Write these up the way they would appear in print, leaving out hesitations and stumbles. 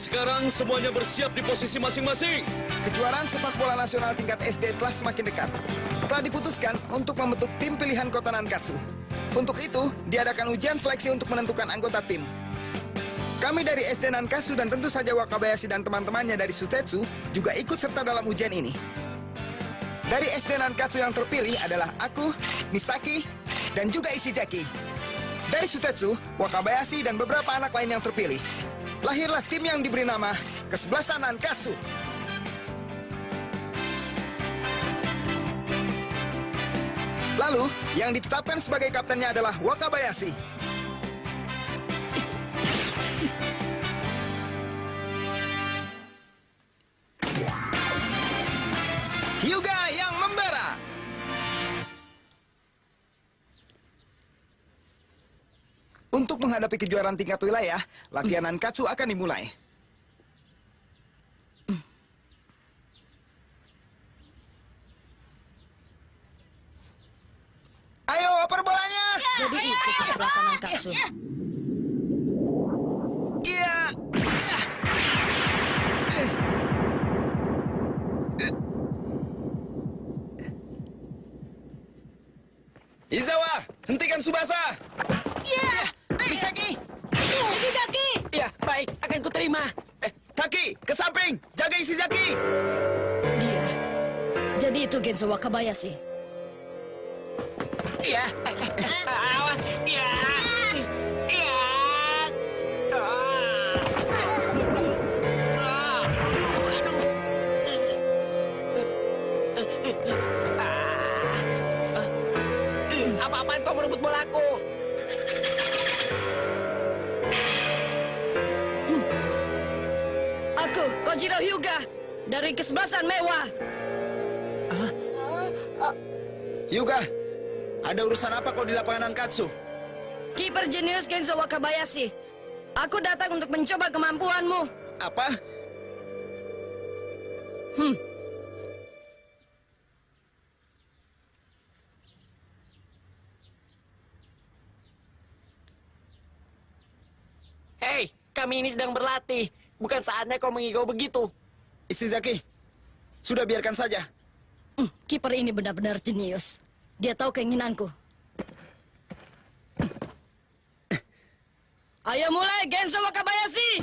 sekarang semuanya bersiap di posisi masing-masing. Kejuaraan sepak bola nasional tingkat SD telah semakin dekat. Telah diputuskan untuk membentuk tim pilihan Kota Nankatsu. Untuk itu, diadakan ujian seleksi untuk menentukan anggota tim. Kami dari SD Nankatsu dan tentu saja Wakabayashi dan teman-temannya dari Sutetsu juga ikut serta dalam ujian ini. Dari SD Nankatsu yang terpilih adalah aku, Misaki, dan juga Ishizaki. Dari Sutetsu, Wakabayashi, dan beberapa anak lain yang terpilih. Lahirlah tim yang diberi nama Kesebelasan Nankatsu. Lalu, yang ditetapkan sebagai kaptennya adalah Wakabayashi. Hyuga yang membara. Untuk menghadapi kejuaraan tingkat wilayah, latihan Nankatsu akan dimulai. Ayo, oper bolanya. Jadi itu kesebelasan Nankatsu. Iya. Izawa, hentikan Tsubasa. Misaki. Ishizaki! Ya, baik, akan kuterima. Taki, ke samping, jaga Ishizaki. Dia. Jadi itu Genzo Wakabayashi. Iya, awas. Iya. Iya. Apa-apaan kau merebut bolaku? Aku, Kojiro Hyuga, dari Kesebelasan Mewah. Hyuga, ada urusan apa kau di lapangan Nankatsu? Kiper jenius Genzo Wakabayashi. Aku datang untuk mencoba kemampuanmu. Apa? Hei, kami ini sedang berlatih. Bukan saatnya kau mengigau begitu. Ishizaki, sudah biarkan saja. Kiper ini benar-benar jenius. Dia tahu keinginanku. Ayo mulai, Genzo Wakabayashi!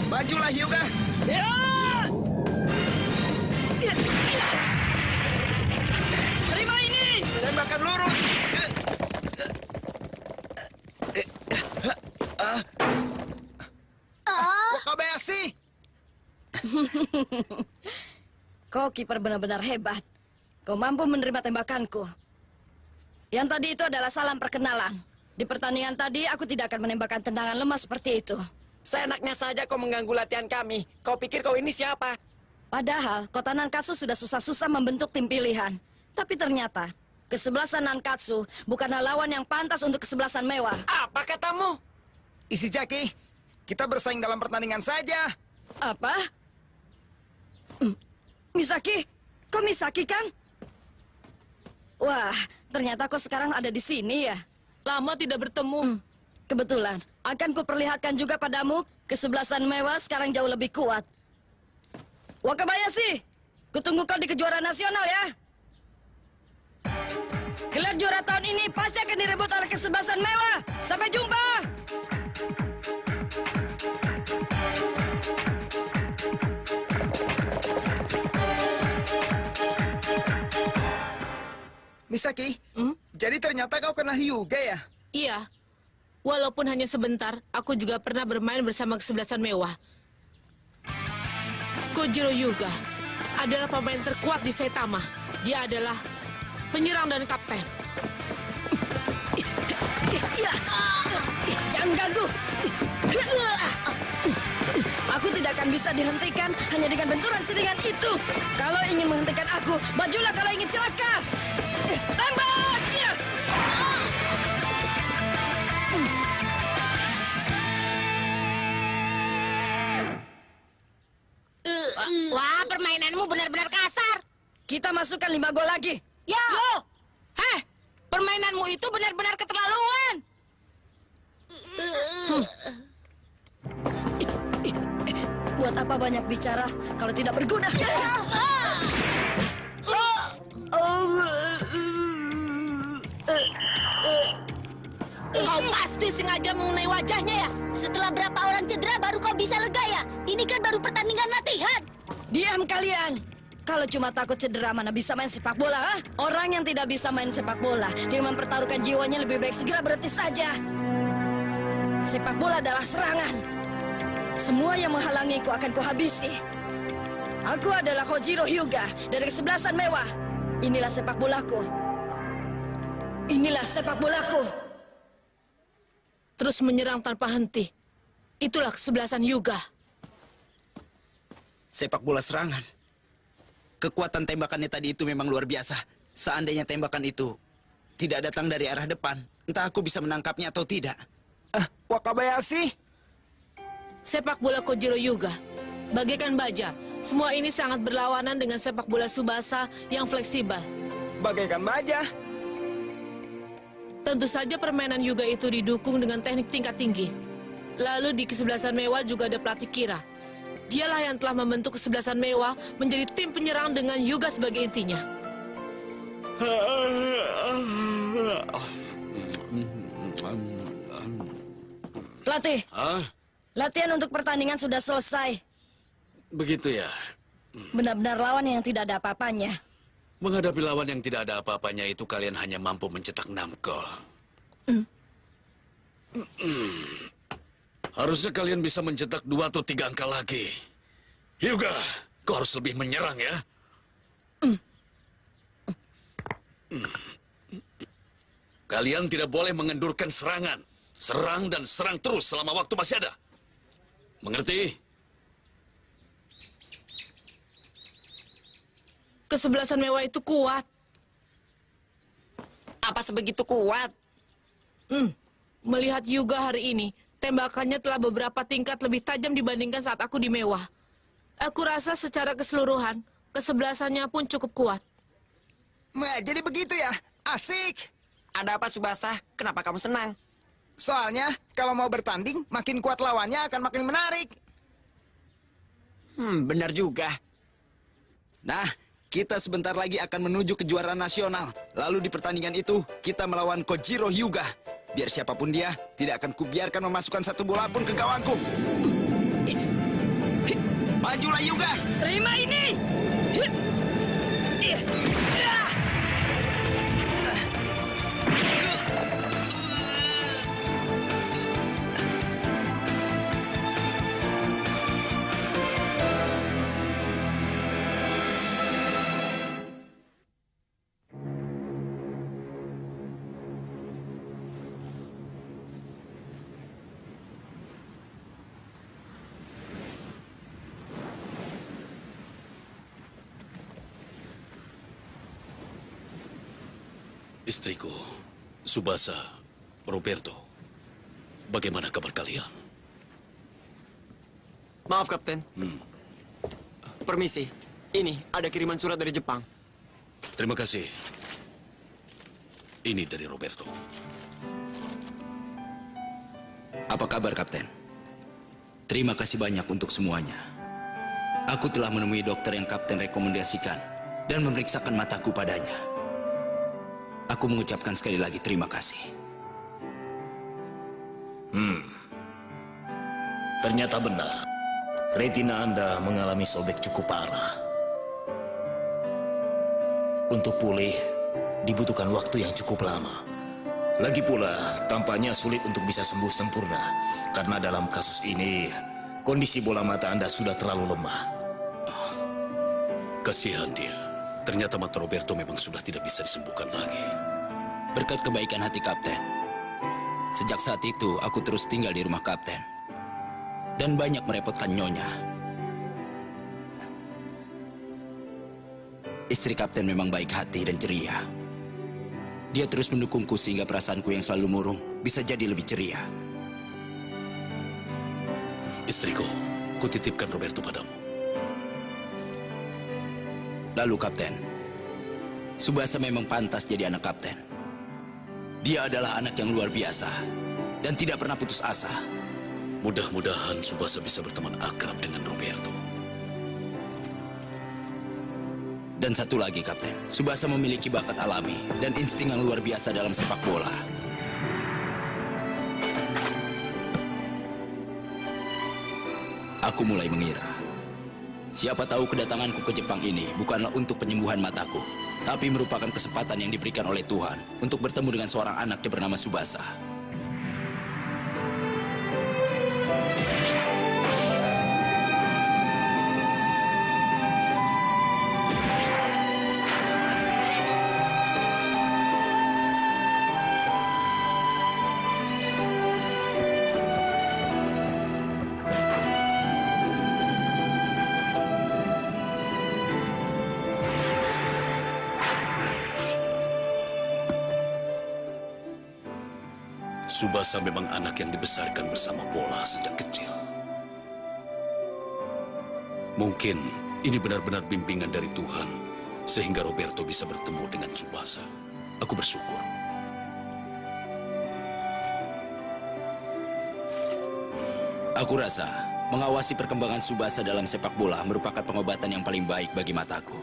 Majulah Hyuga. Ya! Terima ini! Tembakan lurus. Wakabayashi. Kau kiper benar-benar hebat. Kau mampu menerima tembakanku. Yang tadi itu adalah salam perkenalan. Di pertandingan tadi, aku tidak akan menembakkan tendangan lemah seperti itu. Seenaknya saja kau mengganggu latihan kami. Kau pikir kau ini siapa? Padahal, Kota Nankatsu sudah susah-susah membentuk tim pilihan. Tapi ternyata, kesebelasan Nankatsu bukanlah lawan yang pantas untuk kesebelasan Mewah. Apa katamu? Ishizaki, kita bersaing dalam pertandingan saja. Apa? Misaki? Kau Misaki kan? Wah, ternyata kau sekarang ada di sini ya? Lama tidak bertemu. Kebetulan, akan kuperlihatkan juga padamu, kesebelasan Mewah sekarang jauh lebih kuat. Wakabayashi, kutunggu kau di kejuaraan nasional ya. Gelar juara tahun ini pasti akan direbut oleh kesebelasan Mewah. Sampai jumpa! Misaki, jadi ternyata kau kena Hyuga ya? Iya. Walaupun hanya sebentar, aku juga pernah bermain bersama kesebelasan Mewah. Kojiro Hyuga adalah pemain terkuat di Saitama. Dia adalah penyerang dan kapten. Jangan ganggu! Aku tidak akan bisa dihentikan hanya dengan benturan selingan itu. Kalau ingin menghentikan aku, majulah kalau ingin celaka. Lambat! Wah, permainanmu benar-benar kasar. Kita masukkan 5 gol lagi. Ya. Loh. Heh, permainanmu itu benar-benar keterlaluan. Buat apa banyak bicara kalau tidak berguna? Kau pasti sengaja mengenai wajahnya ya? Setelah berapa orang cedera baru kau bisa lega ya? Ini kan baru pertandingan latihan. Diam kalian! Kalau cuma takut cedera mana bisa main sepak bola, ha? Orang yang tidak bisa main sepak bola, dia mempertaruhkan jiwanya lebih baik segera berhenti saja. Sepak bola adalah serangan. Semua yang menghalangiku akan kuhabisi. Aku adalah Kojiro Hyuga dari kesebelasan mewah. Inilah sepak bolaku. Inilah sepak bolaku. Terus menyerang tanpa henti. Itulah kesebelasan Hyuga. Sepak bola serangan. Kekuatan tembakannya tadi itu memang luar biasa. Seandainya tembakan itu tidak datang dari arah depan, entah aku bisa menangkapnya atau tidak. Wakabayashi? Sepak bola Kojiro Hyuga, bagaikan baja. Semua ini sangat berlawanan dengan sepak bola Tsubasa yang fleksibel. Bagaikan baja. Tentu saja permainan Hyuga itu didukung dengan teknik tingkat tinggi. Lalu di kesebelasan mewah juga ada pelatih Kira. Dialah yang telah membentuk kesebelasan mewah menjadi tim penyerang dengan Hyuga sebagai intinya. Pelatih, latihan untuk pertandingan sudah selesai. Begitu ya. Benar-benar lawan yang tidak ada apa-apanya. Menghadapi lawan yang tidak ada apa-apanya itu kalian hanya mampu mencetak 6 gol. Harusnya kalian bisa mencetak 2 atau 3 angka lagi. Hyuga, kau harus lebih menyerang ya. Kalian tidak boleh mengendurkan serangan. Serang dan serang terus selama waktu masih ada. Mengerti? Kesebelasan mewah itu kuat. Apa sebegitu kuat? Melihat Hyuga hari ini, tembakannya telah beberapa tingkat lebih tajam dibandingkan saat aku di mewah. Aku rasa secara keseluruhan, kesebelasannya pun cukup kuat. Jadi begitu ya? Asik. Ada apa, Tsubasa? Kenapa kamu senang? Soalnya, kalau mau bertanding, makin kuat lawannya akan makin menarik. Benar juga. Nah, kita sebentar lagi akan menuju kejuaraan nasional. Lalu di pertandingan itu, kita melawan Kojiro Hyuga. Biar siapapun dia, tidak akan kubiarkan memasukkan satu bola pun ke gawangku. Majulah Hyuga! Terima ini! Istriku, Tsubasa, Roberto. Bagaimana kabar kalian? Maaf, Kapten. Permisi. Ini, ada kiriman surat dari Jepang. Terima kasih. Ini dari Roberto. Apa kabar, Kapten? Terima kasih banyak untuk semuanya. Aku telah menemui dokter yang Kapten rekomendasikan dan memeriksakan mataku padanya. Aku mengucapkan sekali lagi terima kasih. Ternyata benar. Retina Anda mengalami sobek cukup parah. Untuk pulih, dibutuhkan waktu yang cukup lama. Lagi pula, tampaknya sulit untuk bisa sembuh sempurna. Karena dalam kasus ini, kondisi bola mata Anda sudah terlalu lemah. Kasihan dia. Ternyata mata Roberto memang sudah tidak bisa disembuhkan lagi. Berkat kebaikan hati Kapten, sejak saat itu aku terus tinggal di rumah Kapten. Dan banyak merepotkan Nyonya. Istri Kapten memang baik hati dan ceria. Dia terus mendukungku sehingga perasaanku yang selalu murung bisa jadi lebih ceria. Istriku, kutitipkan Roberto padamu. Lalu Kapten, Tsubasa memang pantas jadi anak Kapten. Dia adalah anak yang luar biasa dan tidak pernah putus asa. Mudah-mudahan Tsubasa bisa berteman akrab dengan Roberto. Dan satu lagi, Kapten. Tsubasa memiliki bakat alami dan insting yang luar biasa dalam sepak bola. Aku mulai mengira. Siapa tahu kedatanganku ke Jepang ini bukanlah untuk penyembuhan mataku, tapi merupakan kesempatan yang diberikan oleh Tuhan untuk bertemu dengan seorang anak yang bernama Tsubasa. Tsubasa memang anak yang dibesarkan bersama bola sejak kecil. Mungkin ini benar-benar bimbingan dari Tuhan, sehingga Roberto bisa bertemu dengan Tsubasa. Aku bersyukur. Aku rasa mengawasi perkembangan Tsubasa dalam sepak bola merupakan pengobatan yang paling baik bagi mataku.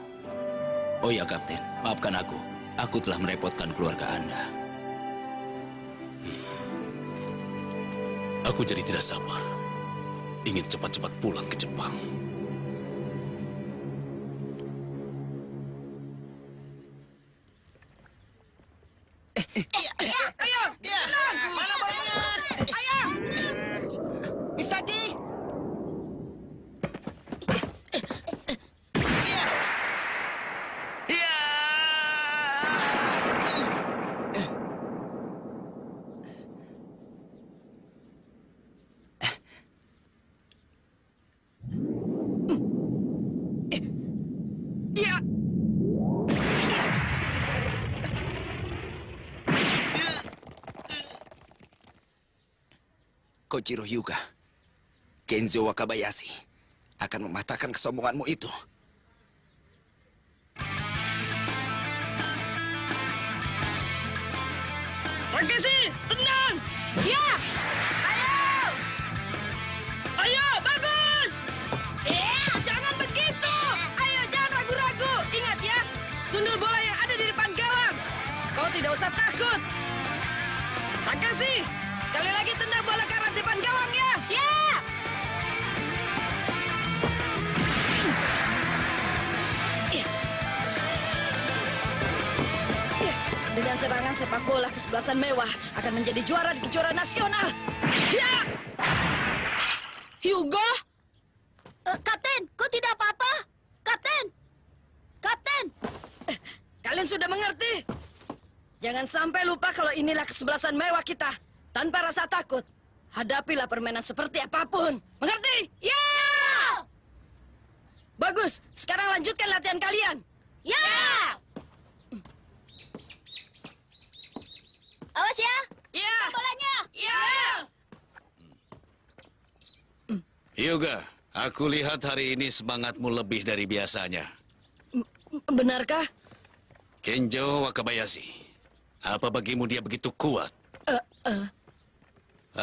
Oh ya, Kapten, maafkan aku. Aku telah merepotkan keluarga Anda. Aku jadi tidak sabar. Ingin cepat-cepat pulang ke Jepang. Ayo, mana bolanya? Ayo, Misaki. Iya. Iya. Iya. Kojiro Hyuga, Kenzo Wakabayashi akan mematahkan kesombonganmu itu. Takeshi, tenang! Ya! Ayo! Ayo, bagus! Jangan begitu! Ayo, jangan ragu-ragu! Ingat ya, sundul bola yang ada di depan gawang. Kau tidak usah takut. Takeshi, sekali lagi tendang bola ke arah depan gawang ya! Ya! Dengan serangan sepak bola kesebelasan mewah akan menjadi juara di kejuaraan nasional. Ya! Hyuga? Kapten, kau tidak apa-apa? Kapten! Kapten! Kalian sudah mengerti? Jangan sampai lupa kalau inilah kesebelasan mewah kita. Tanpa rasa takut, hadapilah permainan seperti apapun. Mengerti? Ya! Bagus, sekarang lanjutkan latihan kalian. Ya! Awas ya! Ya! Bolanya! Ya! Hyuga, aku lihat hari ini semangatmu lebih dari biasanya. Benarkah? Kenzo Wakabayashi, apa bagimu dia begitu kuat?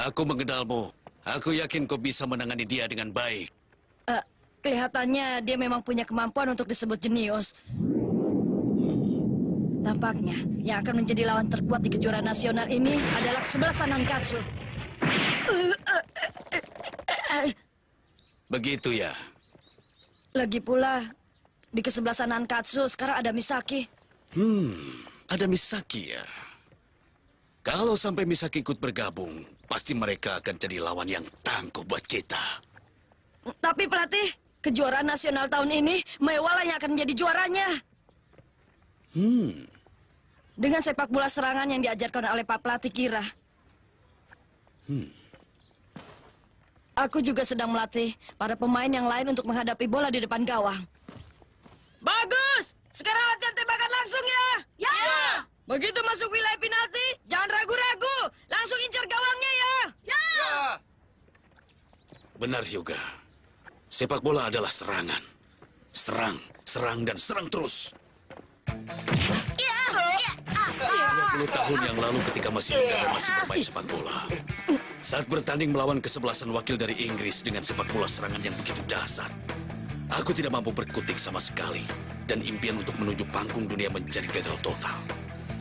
Aku mengenalmu. Aku yakin kau bisa menangani dia dengan baik. Kelihatannya dia memang punya kemampuan untuk disebut jenius. Tampaknya yang akan menjadi lawan terkuat di kejuaraan nasional ini adalah kesebelasan Nankatsu. Begitu ya? Lagi pula, di kesebelasan Nankatsu sekarang ada Misaki. Ada Misaki ya? Kalau sampai Misaki ikut bergabung, pasti mereka akan jadi lawan yang tangguh buat kita. Tapi pelatih, kejuaraan nasional tahun ini Mewah lah yang akan menjadi juaranya. Dengan sepak bola serangan yang diajarkan oleh Pak Pelatih Kira. Aku juga sedang melatih para pemain yang lain untuk menghadapi bola di depan gawang. Bagus! Sekarang latihan tembakan langsung ya! Ya! Begitu masuk wilayah penalti, jangan ragu-ragu. Langsung incar gawangnya ya! Ya! Benar juga. Sepak bola adalah serangan. Serang, serang, dan serang terus. 20 tahun yang lalu ketika masih muda dan masih bermain sepak bola, Saat bertanding melawan kesebelasan wakil dari Inggris dengan sepak bola serangan yang begitu dahsyat, aku tidak mampu berkutik sama sekali, dan impian untuk menuju panggung dunia menjadi gagal total.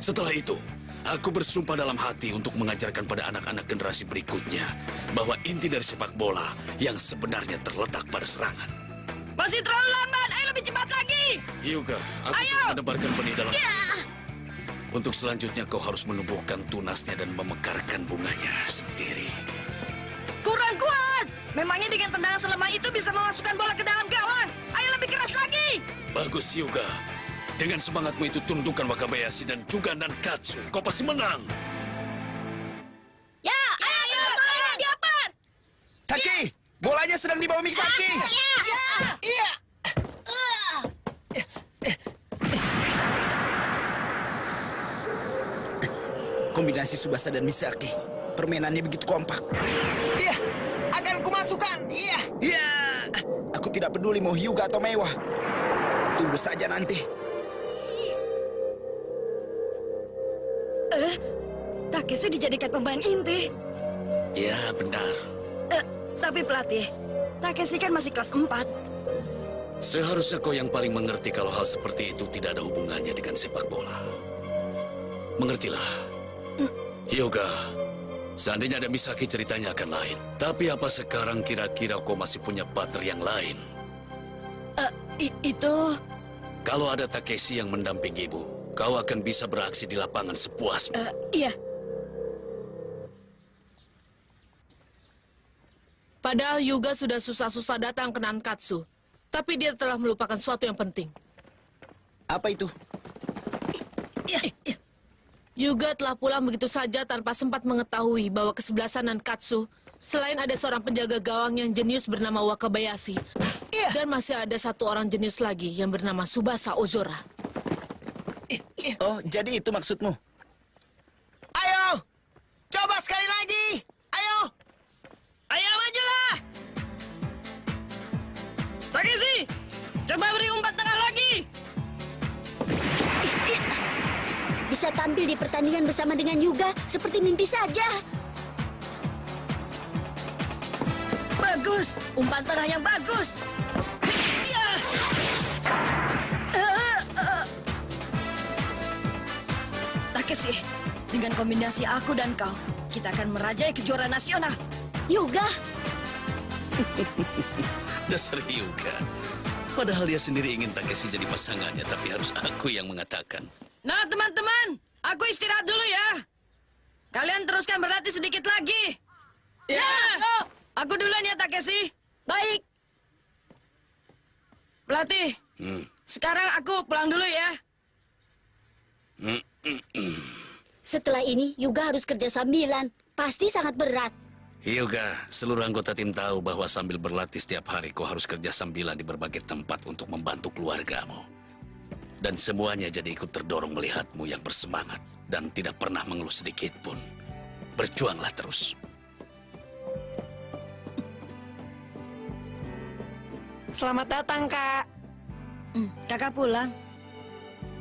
Setelah itu, aku bersumpah dalam hati untuk mengajarkan pada anak-anak generasi berikutnya bahwa inti dari sepak bola yang sebenarnya terletak pada serangan. Masih terlalu lambat, ayo lebih cepat lagi. Hyuga, aku Ayo! telah menebarkan benih dalam... Ya. Untuk selanjutnya kau harus menumbuhkan tunasnya dan memekarkan bunganya sendiri. Kurang kuat. Memangnya dengan tendangan selemah itu bisa memasukkan bola ke dalam gawang? Ayo lebih keras lagi. Bagus, Hyuga. Dengan semangatmu itu tundukkan Wakabayashi dan juga Nankatsu. Kau pasti menang. Ya, ayo, diapan. Taki, bolanya sedang di bawah Misaki. Iya. Kombinasi Tsubasa dan Misaki. Permainannya begitu kompak. Iya, akan kumasukkan. Iya. Iya. Aku tidak peduli mau Hyuga atau Mewah. Tunggu saja nanti. Takeshi dijadikan pemain inti. Ya, benar. Tapi pelatih, Takeshi kan masih kelas 4. Seharusnya kau yang paling mengerti kalau hal seperti itu tidak ada hubungannya dengan sepak bola. Mengertilah. Hyuga, seandainya ada Misaki ceritanya akan lain. Tapi apa sekarang kira-kira kau masih punya partner yang lain? Itu... Kalau ada Takeshi yang mendampingimu, kau akan bisa beraksi di lapangan sepuasmu. Iya. Padahal Hyuga sudah susah-susah datang ke Nankatsu. Tapi dia telah melupakan sesuatu yang penting. Apa itu? Hyuga telah pulang begitu saja tanpa sempat mengetahui bahwa kesebelasan Nankatsu, selain ada seorang penjaga gawang yang jenius bernama Wakabayashi, dan masih ada satu orang jenius lagi yang bernama Tsubasa Ozora. Oh, jadi itu maksudmu? Ayo! Coba sekali lagi! Ayo! Ayo majulah! Takeshi, coba beri umpan tengah lagi. Bisa tampil di pertandingan bersama dengan Hyuga seperti mimpi saja. Bagus, umpan tengah yang bagus. Ya. Takeshi, dengan kombinasi aku dan kau, kita akan merajai kejuaraan nasional. Hyuga, Dasar Hyuga. Padahal dia sendiri ingin Takeshi jadi pasangannya, tapi harus aku yang mengatakan. Nah, teman-teman, aku istirahat dulu ya. Kalian teruskan berlatih sedikit lagi. Ya. Aku duluan ya, Takeshi. baik. Pelatih, sekarang aku pulang dulu ya. Setelah ini Hyuga harus kerja sambilan. Pasti sangat berat. Hyuga, seluruh anggota tim tahu bahwa sambil berlatih setiap hari kau harus kerja sambilan di berbagai tempat untuk membantu keluargamu. Dan semuanya jadi ikut terdorong melihatmu yang bersemangat dan tidak pernah mengeluh sedikit pun. Berjuanglah terus. Selamat datang, Kak. Kakak pulang.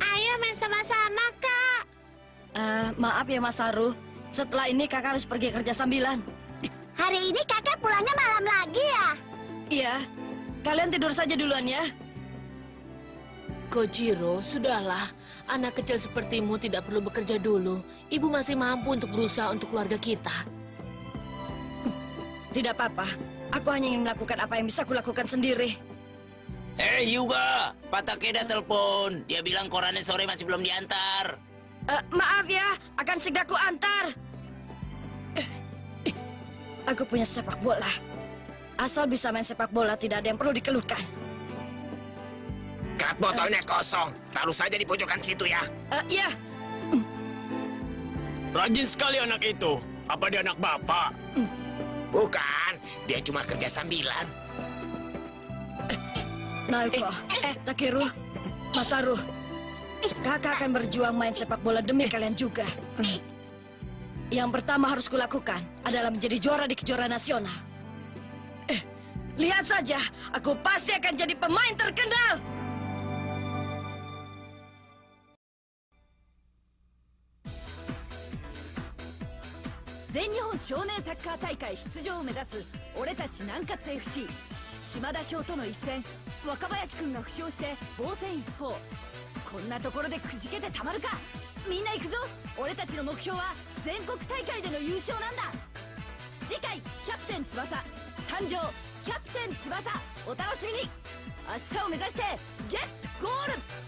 Ayo main sama-sama, Kak. Maaf ya, Mas Haru. Setelah ini kakak harus pergi kerja sambilan. Hari ini kakak pulangnya malam lagi ya? Iya, kalian tidur saja duluan ya. Kojiro, sudahlah. Anak kecil sepertimu tidak perlu bekerja dulu. Ibu masih mampu untuk berusaha untuk keluarga kita. Tidak apa-apa. Aku hanya ingin melakukan apa yang bisa kulakukan sendiri. Hei Hyuga, Pak Takeda telepon. Dia bilang korannya sore masih belum diantar. Maaf ya, akan segera ku antar. Aku punya sepak bola. Asal bisa main sepak bola, tidak ada yang perlu dikeluhkan. Kat botolnya kosong. Taruh saja di pojokan situ ya. Iya, Rajin sekali anak itu. Apa dia anak bapak? Bukan, dia cuma kerja sambilan. Naoko, Takeru, Masaru. Kakak akan berjuang main sepak bola demi kalian juga. Yang pertama harus kulakukan adalah menjadi juara di kejuaraan nasional. Lihat saja, aku pasti akan jadi pemain terkenal. 全日本少年サッカー大会出場を目指す俺たち南葛 FC。 島田翔との一戦、若林くんが負傷して防戦一方。こんなところでくじけてたまるか。みんな行くぞ。俺たちの目標は全国大会での優勝なんだ。次回キャプテン翼誕生、キャプテン翼お楽しみに。明日を目指してゲットゴール。